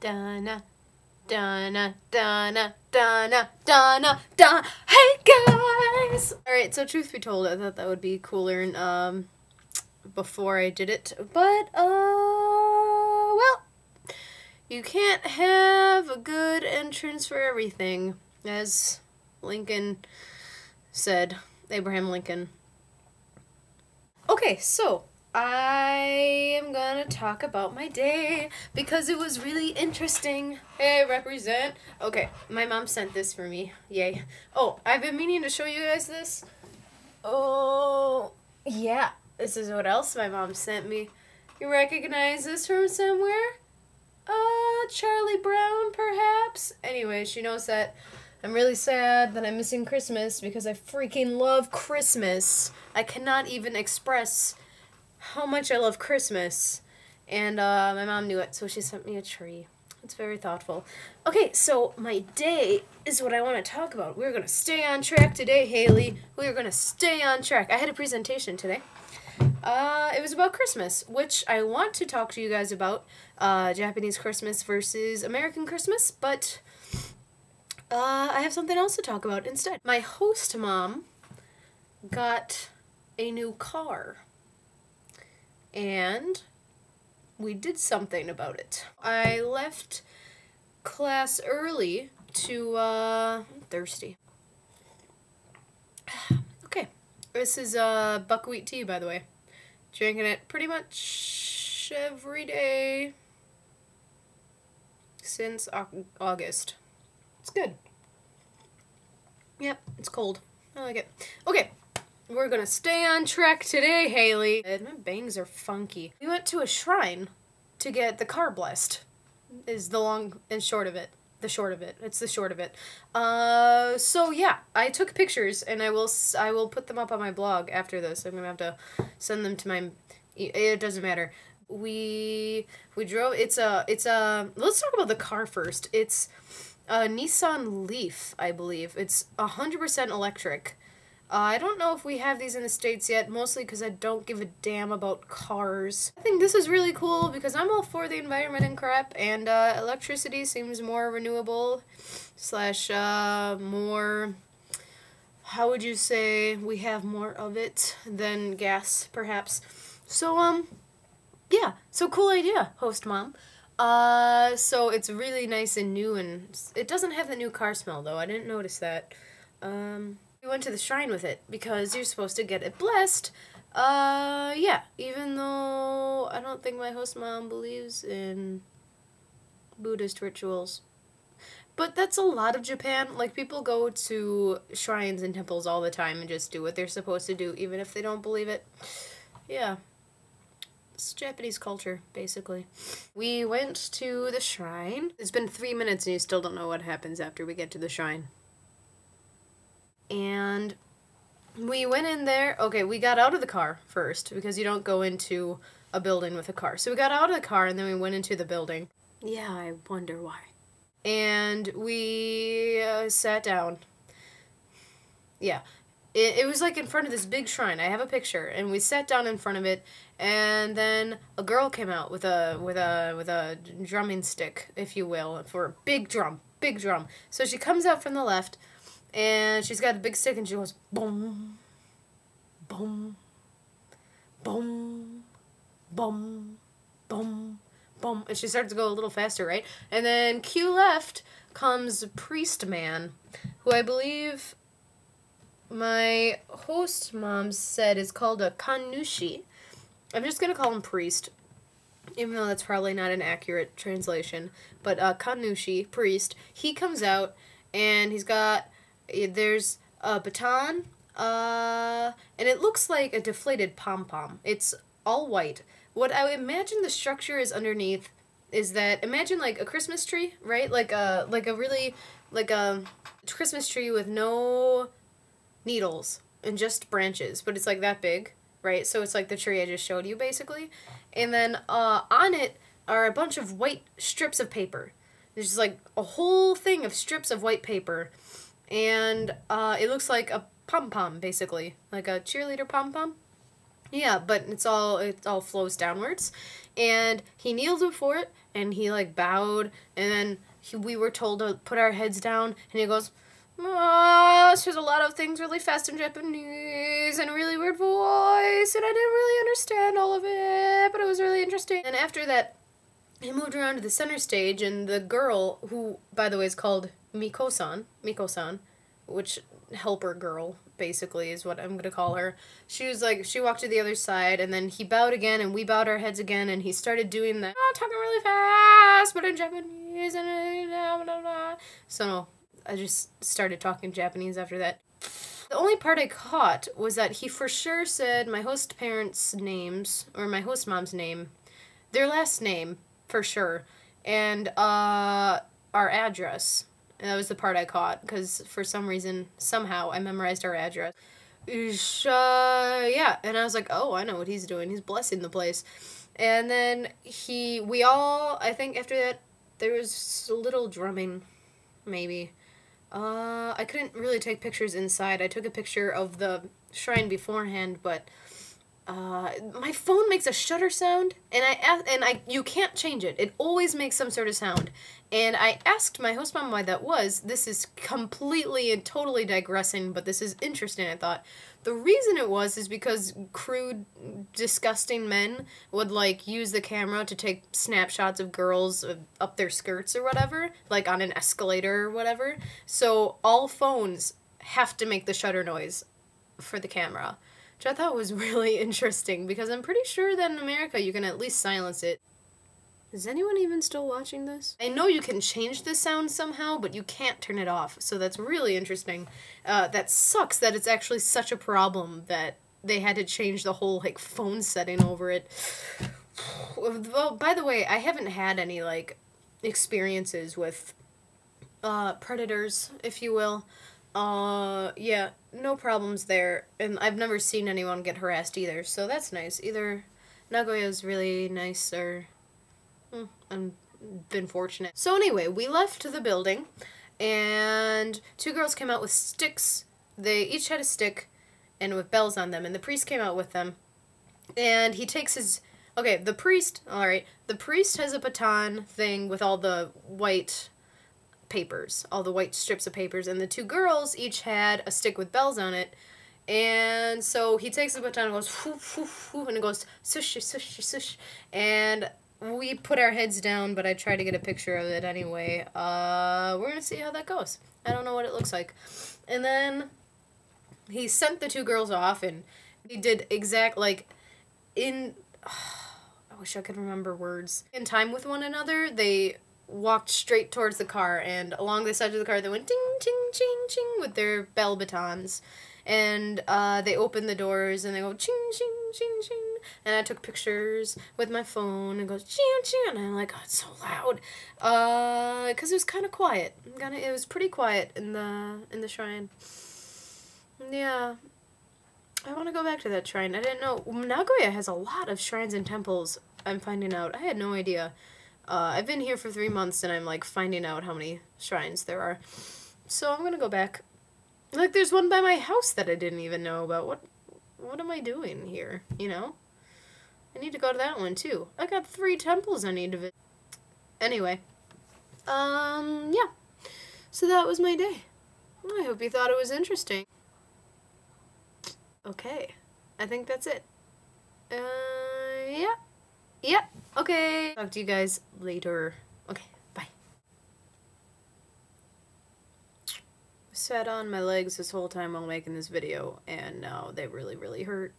Donna, Donna, Donna, Donna, Donna, Donna. Hey guys! Alright, so truth be told, I thought that would be cooler before I did it. But, well, you can't have a good entrance for everything, as Lincoln said, Abraham Lincoln. Okay, so I am gonna talk about my day because it was really interesting. Hey, represent. Okay, my mom sent this for me. Yay. Oh, I've been meaning to show you guys this. Oh, yeah. This is what else my mom sent me. You recognize this from somewhere? Charlie Brown, perhaps? Anyway, she knows that I'm really sad that I'm missing Christmas because I freaking love Christmas. I cannot even express how much I love Christmas. And my mom knew it, so she sent me a tree. It's very thoughtful. Okay, so my day is what I want to talk about. We're going to stay on track today, Haley. We're going to stay on track. I had a presentation today. It was about Christmas, which I want to talk to you guys about, Japanese Christmas versus American Christmas, but I have something else to talk about instead. My host mom got a new car, and we did something about it. I left class early to, I'm thirsty. Okay, this is buckwheat tea, by the way. Drinking it pretty much every day since August. It's good. Yep, it's cold. I like it. Okay, we're gonna stay on track today, Haley. My bangs are funky. We went to a shrine to get the car blessed, is the long and short of it. The short of it. It's the short of it. So yeah, I took pictures and I will put them up on my blog after this. I'm gonna have to send them to my, it doesn't matter. We drove, let's talk about the car first. It's a Nissan Leaf, I believe. It's 100% electric. I don't know if we have these in the States yet, mostly because I don't give a damn about cars. I think this is really cool because I'm all for the environment and crap, and electricity seems more renewable, slash more, how would you say, we have more of it than gas, perhaps. So, yeah, so cool idea, host mom. So it's really nice and new, and it doesn't have the new car smell, though. I didn't notice that. We went to the shrine with it because you're supposed to get it blessed. Yeah, even though I don't think my host mom believes in Buddhist rituals. But that's a lot of Japan. Like, people go to shrines and temples all the time and just do what they're supposed to do, even if they don't believe it. Yeah. It's Japanese culture, basically. We went to the shrine. It's been 3 minutes and you still don't know what happens after we get to the shrine. And we went in there. Okay, we got out of the car first because you don't go into a building with a car. So we got out of the car and then we went into the building. Yeah, I wonder why. And we sat down. Yeah. It was like in front of this big shrine. I have a picture, and we sat down in front of it, and then a girl came out with a drumming stick, if you will, for a big drum. So she comes out from the left, and she's got a big stick, and she goes boom, boom, boom, boom, boom, boom, and she starts to go a little faster, right? And then cue left comes Priest Man, who I believe my host mom said is called a kannushi. I'm just gonna call him priest, even though that's probably not an accurate translation. But kannushi, priest, he comes out and there's a baton, and it looks like a deflated pom-pom. It's all white. What I imagine the structure is underneath is that, imagine like a Christmas tree, right? Like a Christmas tree with no needles and just branches, but it's like that big, right? So it's like the tree I just showed you, basically. And then on it are a bunch of white strips of paper. There's just like a whole thing of strips of white paper, and it looks like a pom-pom, basically, like a cheerleader pom-pom. Yeah, but it all flows downwards. And he kneeled before it, and he like bowed, and then we were told to put our heads down, and he goes, "Oh, there's a lot of things really fast in Japanese and a really weird voice, and I didn't really understand all of it, but it was really interesting." And after that, he moved around to the center stage, and the girl, who, by the way, is called Miko-san, which helper girl, basically, is what I'm going to call her. She was like, she walked to the other side, and then he bowed again, and we bowed our heads again, and he started doing that, talking really fast, but in Japanese, and blah, blah, blah. So I just started talking Japanese after that. The only part I caught was that he for sure said my host parents' names, or my host mom's name, their last name, for sure, and our address. And that was the part I caught, because for some reason, somehow, I memorized our address. Yeah, and I was like, oh, I know what he's doing. He's blessing the place. And then I think after that, there was a little drumming, maybe. I couldn't really take pictures inside. I took a picture of the shrine beforehand, but my phone makes a shutter sound, and you can't change it. It always makes some sort of sound. And I asked my host mom why that was. This is completely and totally digressing, but this is interesting, I thought. The reason it was is because crude, disgusting men would, like, use the camera to take snapshots of girls up their skirts or whatever, like on an escalator or whatever. So all phones have to make the shutter noise for the camera, which I thought was really interesting, because I'm pretty sure that in America you can at least silence it. Is anyone even still watching this? I know you can change the sound somehow, but you can't turn it off, so that's really interesting. That sucks that it's actually such a problem that they had to change the whole, like, phone setting over it. Well, by the way, I haven't had any, like, experiences with predators, if you will. Yeah, no problems there, and I've never seen anyone get harassed either, so that's nice. Either Nagoya's really nice, or I've been fortunate. So anyway, we left the building, and two girls came out with sticks. They each had a stick, and with bells on them, and the priest came out with them, and he takes his... Okay, the priest has a baton thing with all the white papers, all the white strips of papers, and the two girls each had a stick with bells on it, and so he takes the baton and goes, whoo, whoo, whoo, and it goes, sush, sush, sush, and we put our heads down, but I tried to get a picture of it anyway. We're gonna see how that goes. I don't know what it looks like. And then he sent the two girls off, and he did I wish I could remember words. In time with one another, they walked straight towards the car, and along the side of the car they went ding, ching, ching, ching with their bell batons. And they opened the doors, and they go ching, ching, ching, ching. And I took pictures with my phone, and it goes ching, ching. And I'm like, oh, it's so loud. Because it was kind of quiet. It was pretty quiet in the shrine. Yeah. I want to go back to that shrine. I didn't know. Nagoya has a lot of shrines and temples, I'm finding out. I had no idea. I've been here for 3 months, and I'm, like, finding out how many shrines there are. So I'm going to go back. Like, there's one by my house that I didn't even know about. What am I doing here, you know? I need to go to that one, too. I got 3 temples I need to visit. Anyway. Yeah. So that was my day. I hope you thought it was interesting. Okay. I think that's it. Yeah. Yep. Okay. Talk to you guys later. Okay. Bye. Sat on my legs this whole time while making this video, and now they really, really hurt.